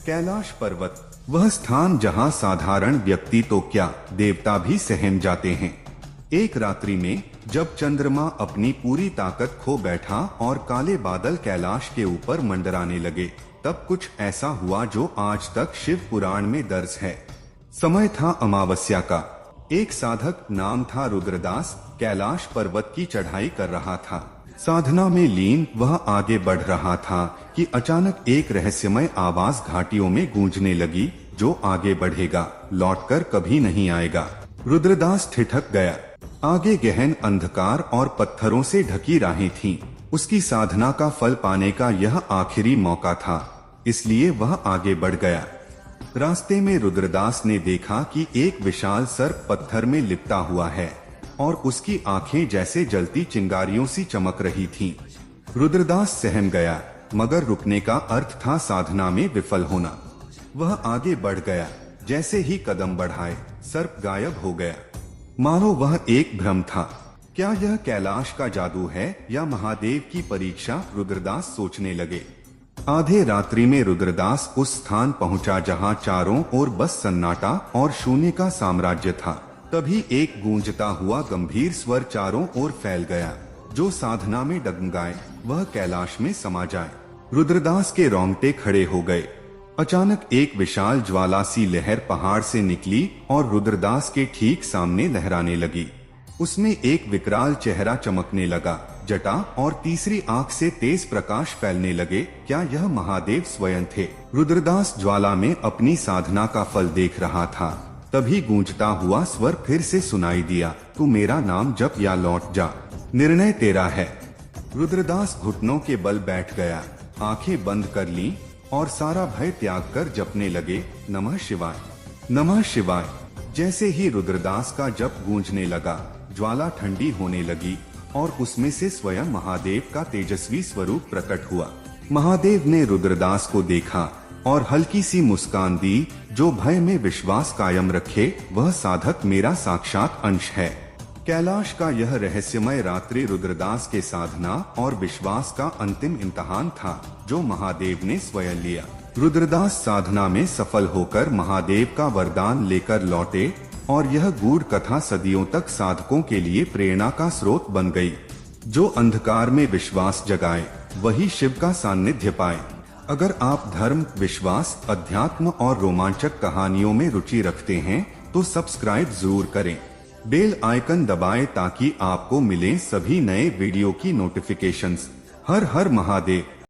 कैलाश पर्वत, वह स्थान जहां साधारण व्यक्ति तो क्या देवता भी सहम जाते हैं। एक रात्रि में जब चंद्रमा अपनी पूरी ताकत खो बैठा और काले बादल कैलाश के ऊपर मंडराने लगे, तब कुछ ऐसा हुआ जो आज तक शिव पुराण में दर्ज है। समय था अमावस्या का। एक साधक, नाम था रुद्रदास, कैलाश पर्वत की चढ़ाई कर रहा था। साधना में लीन वह आगे बढ़ रहा था कि अचानक एक रहस्यमय आवाज घाटियों में गूंजने लगी, जो आगे बढ़ेगा लौटकर कभी नहीं आएगा। रुद्रदास ठिठक गया। आगे गहन अंधकार और पत्थरों से ढकी राहें थीं। उसकी साधना का फल पाने का यह आखिरी मौका था, इसलिए वह आगे बढ़ गया। रास्ते में रुद्रदास ने देखा कि एक विशाल सर्प पत्थर में लिपटा हुआ है और उसकी आंखें जैसे जलती चिंगारियों सी चमक रही थीं। रुद्रदास सहम गया, मगर रुकने का अर्थ था साधना में विफल होना। वह आगे बढ़ गया। जैसे ही कदम बढ़ाए, सर्प गायब हो गया, मानो वह एक भ्रम था। क्या यह कैलाश का जादू है या महादेव की परीक्षा, रुद्रदास सोचने लगे। आधे रात्रि में रुद्रदास उस स्थान पहुंचा जहां चारों ओर बस सन्नाटा और शून्य का साम्राज्य था। तभी एक गूंजता हुआ गंभीर स्वर चारों ओर फैल गया, जो साधना में डगमगाए वह कैलाश में समा जाए। रुद्रदास के रोंगटे खड़े हो गए। अचानक एक विशाल ज्वाला सी लहर पहाड़ से निकली और रुद्रदास के ठीक सामने लहराने लगी। उसमें एक विकराल चेहरा चमकने लगा। जटा और तीसरी आंख से तेज प्रकाश फैलने लगे। क्या यह महादेव स्वयं थे? रुद्रदास ज्वाला में अपनी साधना का फल देख रहा था। तभी गूंजता हुआ स्वर फिर से सुनाई दिया, तू मेरा नाम जप या लौट जा, निर्णय तेरा है। रुद्रदास घुटनों के बल बैठ गया, आंखें बंद कर लीं और सारा भय त्याग कर जपने लगे, नमः शिवाय, नमः शिवाय। जैसे ही रुद्रदास का जप गूंजने लगा, ज्वाला ठंडी होने लगी और उसमें से स्वयं महादेव का तेजस्वी स्वरूप प्रकट हुआ। महादेव ने रुद्रदास को देखा और हल्की सी मुस्कान दी, जो भय में विश्वास कायम रखे वह साधक मेरा साक्षात अंश है। कैलाश का यह रहस्यमय रात्रि रुद्रदास के साधना और विश्वास का अंतिम इम्तिहान था, जो महादेव ने स्वयं लिया। रुद्रदास साधना में सफल होकर महादेव का वरदान लेकर लौटे और यह गूढ़ कथा सदियों तक साधकों के लिए प्रेरणा का स्रोत बन गई। जो अंधकार में विश्वास जगाए वही शिव का सानिध्य पाए। अगर आप धर्म, विश्वास, अध्यात्म और रोमांचक कहानियों में रुचि रखते हैं तो सब्सक्राइब जरूर करें। बेल आइकन दबाएं ताकि आपको मिले सभी नए वीडियो की नोटिफिकेशंस। हर हर महादेव।